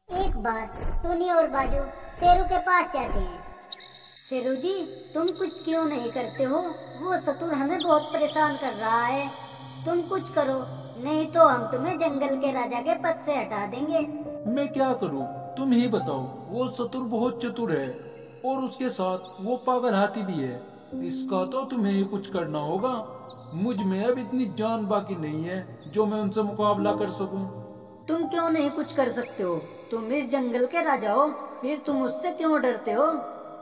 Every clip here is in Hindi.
एक बार टुनी और बाजू शेरू के पास जाते हैं। शेरू जी, तुम कुछ क्यों नहीं करते हो? वो सतुर हमें बहुत परेशान कर रहा है। तुम कुछ करो, नहीं तो हम तुम्हें जंगल के राजा के पद से हटा देंगे। मैं क्या करूं? तुम ही बताओ। वो चतुर बहुत चतुर है और उसके साथ वो पागल हाथी भी है। इसका तो तुम्हें ही कुछ करना होगा। मुझ में अब इतनी जान बाकी नहीं है जो मैं उनसे मुकाबला कर सकूं। तुम क्यों नहीं कुछ कर सकते हो? तुम इस जंगल के राजा हो, फिर तुम उससे क्यों डरते हो?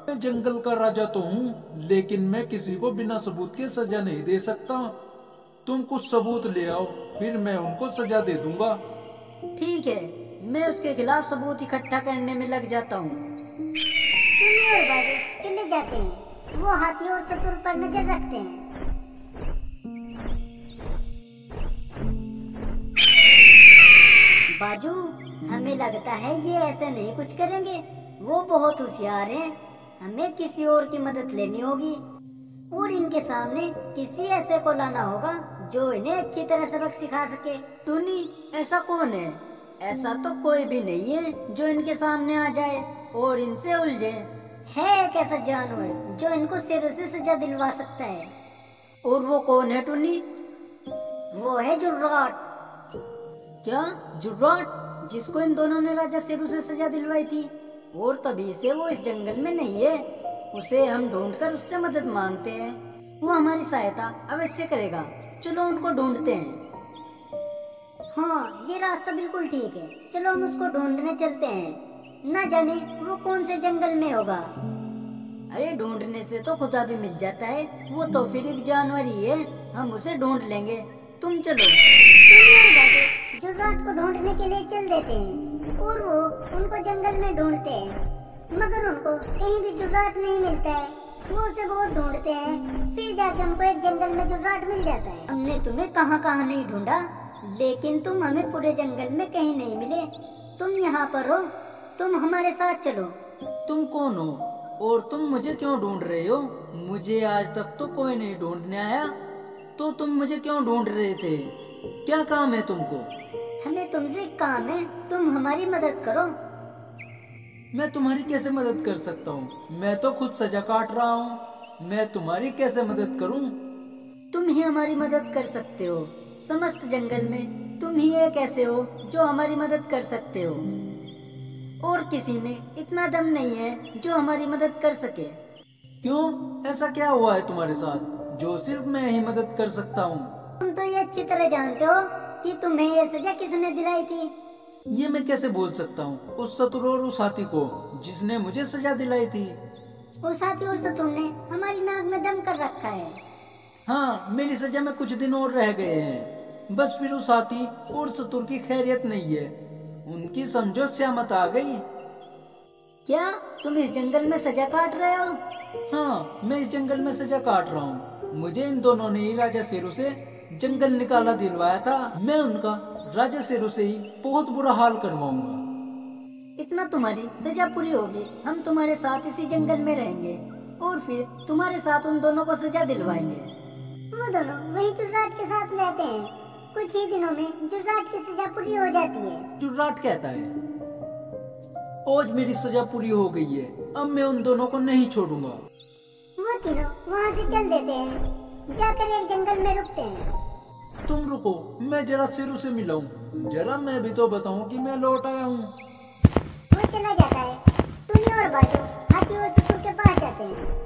मैं जंगल का राजा तो हूँ, लेकिन मैं किसी को बिना सबूत के सजा नहीं दे सकता। तुम कुछ सबूत ले आओ, फिर मैं उनको सजा दे दूंगा। ठीक है, मैं उसके खिलाफ सबूत इकट्ठा करने में लग जाता हूँ। टुनी और बाजू चले जाते हैं। वो हाथी और सतुर पर नजर रखते हैं। बाजू, हमें लगता है ये ऐसे नहीं कुछ करेंगे। वो बहुत होशियार हैं। हमें किसी और की मदद लेनी होगी और इनके सामने किसी ऐसे को लाना होगा जो इन्हें अच्छी तरह सबक सिखा सके। टूनी, ऐसा कौन है? ऐसा तो कोई भी नहीं है जो इनके सामने आ जाए और इनसे उलझे। है एक ऐसा जानवर जो इनको शेरों से सजा दिलवा सकता है। और वो कौन है टूनी? वो है जुर्राट। क्या? जुर्राट, जिसको इन दोनों ने राजा शेरू से सजा दिलवाई थी, और तभी से वो इस जंगल में नहीं है। उसे हम ढूंढकर उससे मदद मांगते हैं। वो हमारी सहायता अवश्य करेगा। चलो उनको ढूंढते हैं। हाँ, ये रास्ता बिल्कुल ठीक है। चलो हम उसको ढूंढने चलते हैं। ना जाने वो कौन से जंगल में होगा। अरे ढूंढने से तो खुदा भी मिल जाता है। वो तो फिर एक जानवर ही है। हम उसे ढूंढ लेंगे। तुम चलो। टुनी और बाजू जुर्राट को ढूंढने के लिए चल देते हैं और वो उनको जंगल में ढूंढते हैं, मगर उनको कहीं भी जुर्राट नहीं मिलता है। वो उसे बहुत ढूंढते हैं, फिर जाके उनको एक जंगल में जुर्राट मिल जाता है। हमने तुम्हें कहाँ कहाँ नहीं ढूंढा, लेकिन तुम हमें पूरे जंगल में कहीं नहीं मिले। तुम यहाँ पर हो, तुम हमारे साथ चलो। तुम कौन हो और तुम मुझे क्यों ढूंढ रहे हो? मुझे आज तक तो कोई नहीं ढूंढने आया, तो तुम मुझे क्यों ढूंढ रहे थे? क्या काम है तुमको? हमें तुमसे काम है, तुम हमारी मदद करो। मैं तुम्हारी कैसे मदद कर सकता हूँ? मैं तो खुद सजा काट रहा हूँ। मैं तुम्हारी कैसे मदद करूँ? तुम ही हमारी मदद कर सकते हो। समस्त जंगल में तुम ही एक ऐसे हो जो हमारी मदद कर सकते हो, और किसी में इतना दम नहीं है जो हमारी मदद कर सके। क्यों? ऐसा क्या हुआ है तुम्हारे साथ जो सिर्फ मैं ही मदद कर सकता हूँ? तुम तो ये अच्छी तरह जानते हो कि तुम्हें ये सजा किसने दिलाई थी। ये मैं कैसे बोल सकता हूँ उस सतुर और उस हाथी को जिसने मुझे सजा दिलाई थी। उस हाथी और सतुर ने हमारी नाक में दम कर रखा है। हाँ, मेरी सजा में कुछ दिन और रह गए हैं। बस फिर उस हाथी और सतुर की खैरियत नहीं है। उनकी समझो स्यामत आ गई। क्या तुम इस जंगल में सजा काट रहे हो? हाँ, मैं इस जंगल में सजा काट रहा हूँ। मुझे इन दोनों ने ही राजा शेरू से जंगल निकाला दिलवाया था। मैं उनका राजा शेरू से ही बहुत बुरा हाल करवाऊंगा। इतना तुम्हारी सजा पूरी होगी, हम तुम्हारे साथ इसी जंगल में रहेंगे और फिर तुम्हारे साथ उन दोनों को सजा दिलवाएंगे। वो दोनों वही जुर्राट के साथ रहते हैं। कुछ ही दिनों में जुर्राट की सजा पूरी हो जाती है। जुर्राट कहता है, आज मेरी सजा पूरी हो गई है, अब मैं उन दोनों को नहीं छोड़ूंगा। वो तीनों वहाँ से चल देते हैं, जाकर एक जंगल में रुकते हैं। तुम रुको, मैं जरा शेरू से मिलाऊं। जरा मैं भी तो बताऊं कि मैं लौट आया हूँ। वो चला जाता है। टुनी और बाजू हाथी और सतुर के पास जाते हैं।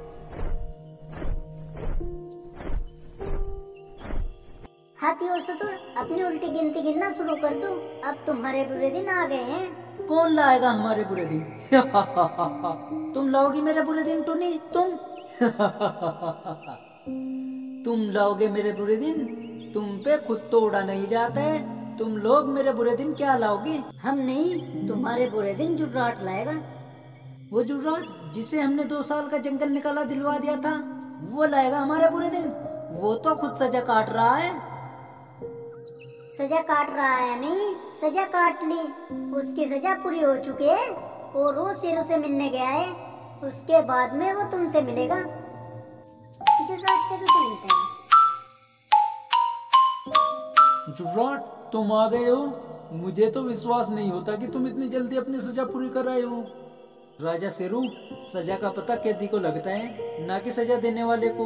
हाथी और सतुर, अपनी उल्टी गिनती गिनना शुरू कर दो। अब तुम्हारे बुरे दिन आ गए हैं। कौन लाएगा हमारे बुरे दिन? तुम लाओगी मेरे बुरे दिन टुनी? तुम लाओगे मेरे बुरे दिन? तुम पे खुद तो उड़ा नहीं जाता है, तुम लोग मेरे बुरे दिन क्या लाओगे? हम नहीं, तुम्हारे बुरे दिन जुर्राट लाएगा। वो जुर्राट जिसे हमने 2 साल का जंगल निकाला दिलवा दिया था, वो लाएगा हमारे बुरे दिन। वो तो खुद सजा काट रहा है। सजा काट रहा है नहीं, सजा काट ली। उसकी सजा पूरी हो चुकी है और वो शेरू से मिलने गया है। उसके बाद में वो तुमसे मिलेगा। जुर्राट शेरू से मिलता है। जुर्राट, तुम आ गए हो। मुझे तो विश्वास नहीं होता कि तुम इतनी जल्दी अपनी सजा पूरी कर आए हो। राजा शेरू, सजा का पता कैदी को लगता है, ना कि सजा देने वाले को।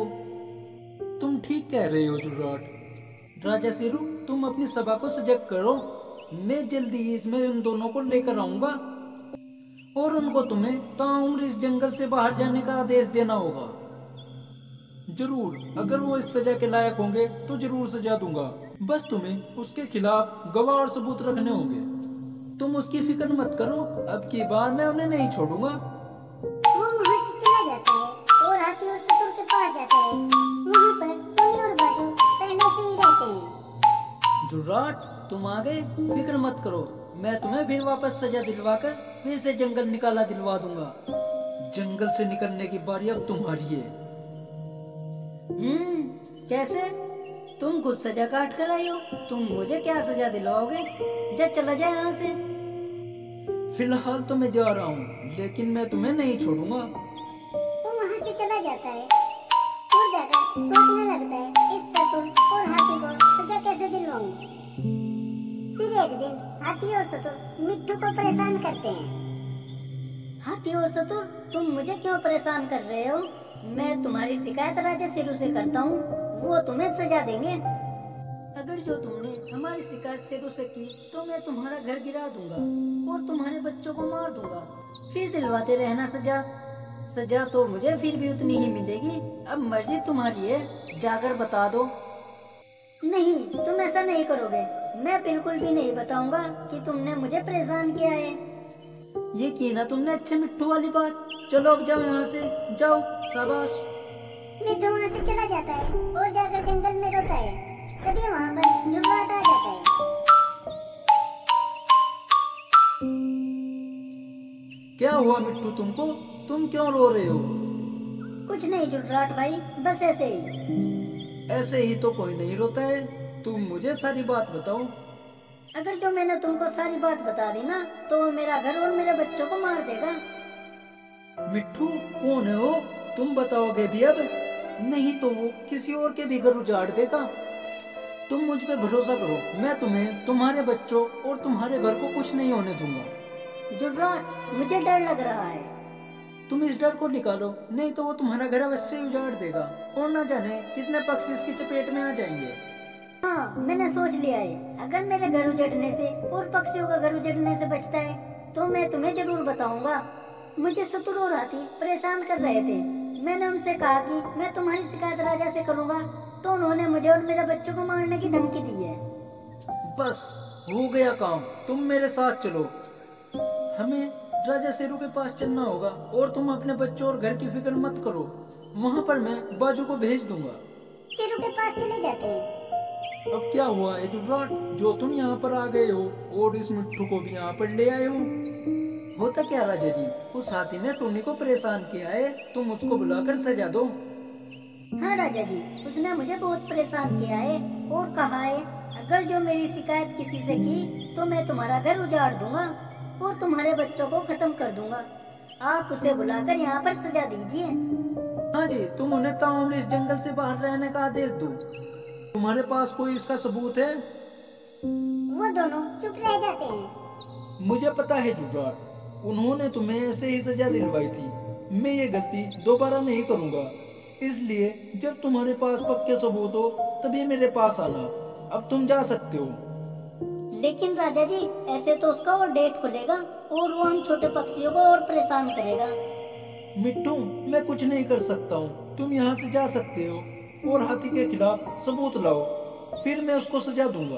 तुम ठीक कह रहे हो जुर्राट। राजा शेरू, तुम अपनी सभा को सजग करो। मैं जल्दी ही इसमें उन दोनों को लेकर आऊंगा और उनको तुम्हें ताउम्र इस जंगल से बाहर जाने का आदेश देना होगा। जरूर, अगर वो इस सजा के लायक होंगे तो जरूर सजा दूंगा। बस तुम्हें उसके खिलाफ गवाह और सबूत रखने होंगे। तुम उसकी फिक्र मत करो, अब की बार मैं उन्हें नहीं छोड़ूंगा। वो वहाँ से चला जाता है और हाथी और सतुर के पास जाता है। वहाँ पर टोनी और बाजू पहले से ही रहते हैं। जुर्राट, तुम आ गए, फिक्र मत करो। मैं तुम्हें फिर वापस सजा दिलवाकर फिर से जंगल निकाला दिलवा दूंगा। जंगल से निकलने की बारी अब तुम्हारी है। कैसे? तुम खुद सजा काट कर आई हो, तुम मुझे क्या सजा दिलवाओगे? जा, चला जाए यहाँ से। फिलहाल तो मैं जा रहा हूँ, लेकिन मैं तुम्हें नहीं छोड़ूंगा। वो वहाँ से चला जाता है और जाकर सोचने लगता है इस सतुर और हाथी को सजा कैसे दिलवाऊं। फिर एक दिन हाथी और सतुर मिट्टू को परेशान करते हैं। हाथी और सतुर, तुम मुझे क्यों परेशान कर रहे हो? मैं तुम्हारी शिकायत राजा शेरू से करता हूँ, वो तुम्हें सजा देंगे। अगर जो तुमने हमारी शिकायत शेरू से की तो मैं तुम्हारा घर गिरा दूंगा और तुम्हारे बच्चों को मार दूंगा। फिर दिलवाते रहना सजा। सजा तो मुझे फिर भी उतनी ही मिलेगी। अब मर्जी तुम्हारी है, जाकर बता दो। नहीं, तुम ऐसा नहीं करोगे। मैं बिल्कुल भी नहीं बताऊंगा कि तुमने मुझे परेशान किया है। ये की ना तुमने अच्छे मिट्टू वाली बात। चलो अब जाओ यहाँ से, जाओ, शाबाश। मिट्टू वहाँ से चला जाता है और जाकर जंगल में रोता है। तभी वहाँ पर जुर्राट आ जाता है। क्या हुआ मिट्टू तुमको? तुम क्यों रो रहे हो? कुछ नहीं जुर्राट भाई, बस ऐसे ही। ऐसे ही तो कोई नहीं रोता है। तुम मुझे सारी बात बताओ। अगर जो मैंने तुमको सारी बात बता दी ना तो वो मेरा घर और मेरे बच्चों को मार देगा। मिट्टू, कौन है वो? तुम बताओगे भी अब? नहीं तो वो किसी और के भी घर उजाड़ देगा। तुम मुझ पे भरोसा करो, मैं तुम्हें, तुम्हारे बच्चों और तुम्हारे घर को कुछ नहीं होने दूंगा। जुर्राट, मुझे डर लग रहा है। तुम इस डर को निकालो, नहीं तो वो तुम्हारा घर अवश्य ही उजाड़ देगा और न जाने कितने पक्षी इसकी चपेट में आ जाएंगे। हाँ, मैंने सोच लिया है। अगर मेरे घर उजड़ने से और पक्षियों का घर उजड़ने से बचता है तो मैं तुम्हें जरूर बताऊंगा। मुझे सतुर और हाथी परेशान कर रहे थे। मैंने उनसे कहा कि मैं तुम्हारी शिकायत राजा से करूंगा, तो उन्होंने मुझे और मेरे बच्चों को मारने की धमकी दी है। बस हो गया काम, तुम मेरे साथ चलो। हमें राजा शेरू के पास चलना होगा और तुम अपने बच्चों और घर की फिक्र मत करो। वहाँ पर मैं बाजू को भेज दूंगा। शेरू के पास चले जाते हैं। अब क्या हुआ है जुर्राट, जो तुम यहाँ पर आ गए हो और इस मिट्टू को भी यहाँ पर ले आए हो? होता क्या राजा जी, उस हाथी ने टोनी को परेशान किया है, तुम उसको बुलाकर सजा दो। हाँ राजा जी, उसने मुझे बहुत परेशान किया है और कहा है अगर जो मेरी शिकायत किसी से की तो मैं तुम्हारा घर उजाड़ दूंगा और तुम्हारे बच्चों को खत्म कर दूंगा। आप उसे बुलाकर यहाँ पर सजा दीजिए। हाँ जी, तुम उन्हें ताउम्र इस जंगल से बाहर रहने का आदेश दो। तुम्हारे पास कोई इसका सबूत है? वो दोनों चुप रह जाते हैं। मुझे पता है जुर्राट, उन्होंने तुम्हें ऐसे ही सजा दिलवाई थी। मैं ये गलती दोबारा नहीं करूंगा, इसलिए जब तुम्हारे पास पक्के सबूत हो तभी मेरे पास आना। अब तुम जा सकते हो। लेकिन राजा जी, ऐसे तो उसका और डेट खुलेगा और वो हम छोटे पक्षियों को और परेशान करेगा। मिट्टू, मैं कुछ नहीं कर सकता हूँ। तुम यहाँ से जा सकते हो और हाथी के खिलाफ सबूत लाओ, फिर मैं उसको सजा दूंगा।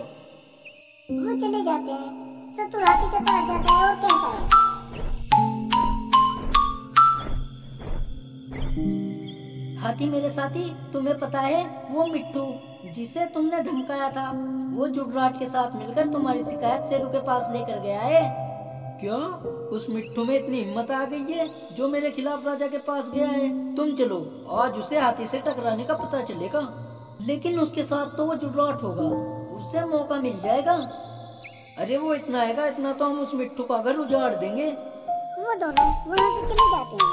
वो चले जाते हैं। सतुर हाथी के पास जाता है और कहता है, हाथी मेरे साथी, तुम्हें पता है वो मिट्टू जिसे तुमने धमकाया था, वो जुर्राट के साथ मिलकर तुम्हारी शिकायत शेरू के पास लेकर गया है। क्या उस मिट्टू में इतनी हिम्मत आ गई है जो मेरे खिलाफ राजा के पास गया है? तुम चलो, आज उसे हाथी से टकराने का पता चलेगा। लेकिन उसके साथ तो वो जुर्राट होगा, उससे मौका मिल जाएगा। अरे वो इतना आएगा, इतना तो हम उस मिट्टू का घर उजाड़ देंगे। वो दोनों वहाँ से चले जाते हैं।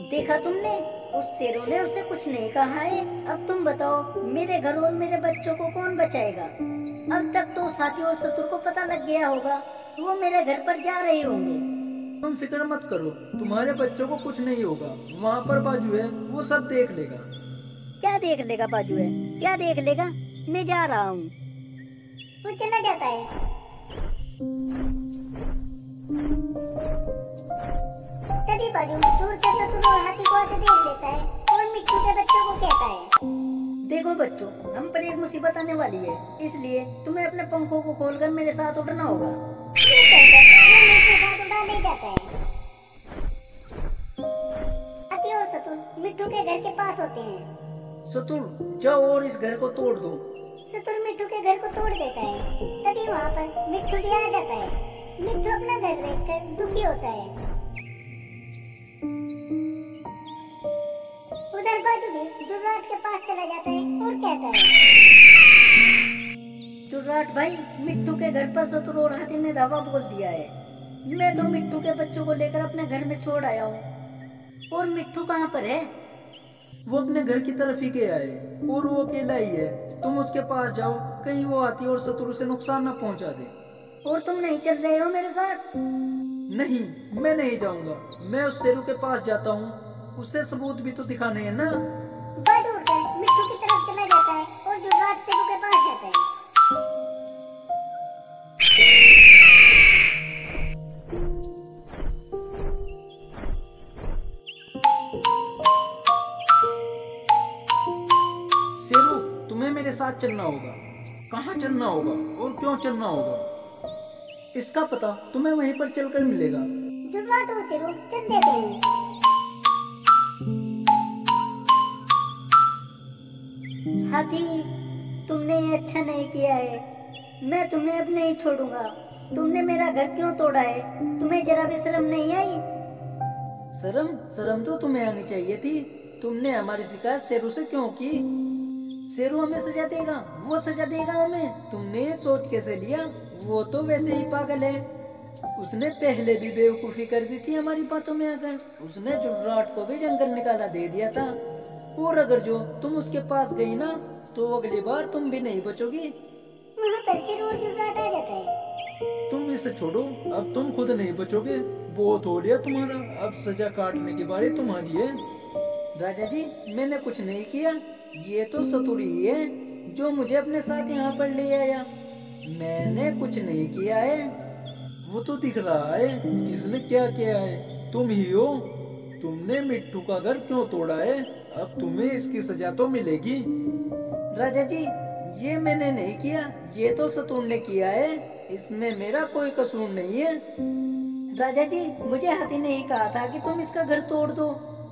देखा तुमने, उस शेरों ने उसे कुछ नहीं कहा है। अब तुम बताओ, मेरे घर और मेरे बच्चों को कौन बचाएगा? अब तक तो उस हाथी और शत्रु को पता लग गया होगा, वो मेरे घर पर जा रहे होंगे। तुम फिक्र मत करो, तुम्हारे बच्चों को कुछ नहीं होगा। वहाँ पर बाजू है, वो सब देख लेगा। क्या देख लेगा बाजू है? क्या देख लेगा? मैं जा रहा हूँ। वो चला जाता है। तभी बाजू दूर से शत्रु और हाथी को आके देख लेता है और मिट्टू के बच्चों को कहता है, देखो बच्चों, हम पर एक मुसीबत आने वाली है, इसलिए तुम्हें अपने पंखों को खोलकर मेरे साथ उड़ना होगा। ये कहकर वो मिट्टू साथ उड़ा ले जाता है। हाथी और शत्रु मिट्टू के घर के पास होते हैं। शत्रु जाओ और इस घर को तोड़ दो। शत्रु मिट्टू के घर को तोड़ देता है। तभी वहाँ पर मिट्टू भी आ जाता है। मिट्टू अपना घर देखकर दुखी होता है। उधर बाजू भी जुर्राट के पास चला जाता है और कहता है, जुर्राट भाई, मिट्टू के घर पर शत्रु और हाथी ने धावा बोल दिया है। मैं तो मिट्टू के बच्चों को लेकर अपने घर में छोड़ आया हूँ। और मिट्टू कहाँ पर है? वो अपने घर की तरफ ही गया है और वो अकेला ही है। तुम उसके पास जाओ, कहीं वो हाथी और शत्रु से नुकसान न पहुंचा दे। और तुम नहीं चल रहे हो मेरे साथ? नहीं, मैं नहीं जाऊंगा। मैं उस शेरू के पास जाता हूँ, उससे सबूत भी तो दिखाने हैं ना। बाजू उठकर मिट्टू की तरफ चला जाता है और जुर्राट शेरू के पास जाता है। शेरू, तुम्हें मेरे साथ चलना होगा। कहाँ चलना होगा और क्यों चलना होगा, इसका पता तुम्हें वहीं पर चलकर मिलेगा। जुर्राट और शेरू चल देते हैं। हाथी, तुमने ये अच्छा नहीं किया है। मैं तुम्हें अब नहीं छोड़ूंगा। तुमने मेरा घर क्यों तोड़ा है? तुम्हें जरा भी शर्म नहीं आई? शर्म तो तुम्हें आनी चाहिए थी। तुमने हमारी शिकायत शेरू से क्यों की? शेरू हमें सजा देगा, वो सजा देगा हमें। तुमने ये सोच कैसे लिया? वो तो वैसे ही पागल है। उसने पहले भी बेवकूफी कर दी थी हमारी बातों में आकर। उसने जुर्राट को भी जंगल निकाला दे दिया था। और अगर जो तुम उसके पास गई ना, तो अगली बार तुम भी नहीं बचोगी। वहाँ पर शेरू और जुर्राट आ जाता है। तुम इसे छोड़ो, अब तुम खुद नहीं बचोगे। बहुत हो लिया तुम्हारा, अब सजा काटने की बारी तुम्हारी है। राजा जी, मैंने कुछ नहीं किया। ये तो शत्रु ही है जो मुझे अपने साथ यहाँ पर ले आया। मैंने कुछ नहीं किया है। वो तो दिख रहा है किसने क्या किया है, तुम ही हो। तुमने मिट्टू का घर क्यों तोड़ा है? अब तुम्हें इसकी सजा तो मिलेगी। राजा जी, ये मैंने नहीं किया, ये तो शत्रु ने किया है। इसमें मेरा कोई कसूर नहीं है। राजा जी, मुझे हाथी ने ही कहा था कि तुम इसका घर तोड़ दो।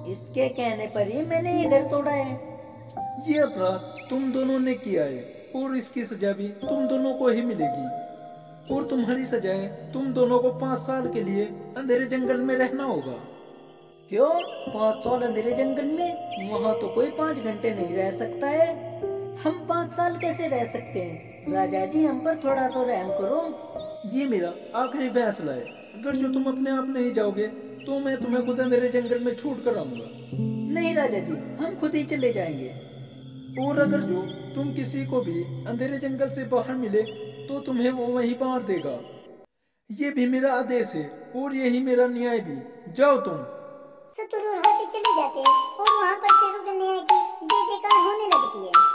इसके कहने पर ही मैंने ये घर तोड़ा है। ये अपराध तुम दोनों ने किया है और इसकी सजा भी तुम दोनों को ही मिलेगी। और तुम्हारी सजा है, तुम दोनों को 5 साल के लिए अंधेरे जंगल में रहना होगा। क्यों 5 साल अंधेरे जंगल में? वहाँ तो कोई 5 घंटे नहीं रह सकता है। हम 5 साल कैसे रह सकते हैं? राजा जी, हम पर थोड़ा तो रहम करो। ये मेरा आखिरी फैसला है। अगर जो तुम अपने आप नहीं जाओगे तो मैं तुम्हें खुद अंधेरे जंगल में छूट कर आऊंगा। नहीं राजा जी, हम खुद ही चले जाएंगे। और अगर जो तुम किसी को भी अंधेरे जंगल से बाहर मिले तो तुम्हें वो वहीं मार देगा। ये भी मेरा आदेश है और यही मेरा न्याय भी। जाओ तुम। शत्रु और हाथी चले जाते हैं और वहाँ पर शेरू के न्याय की जय जयकार होने लगती है।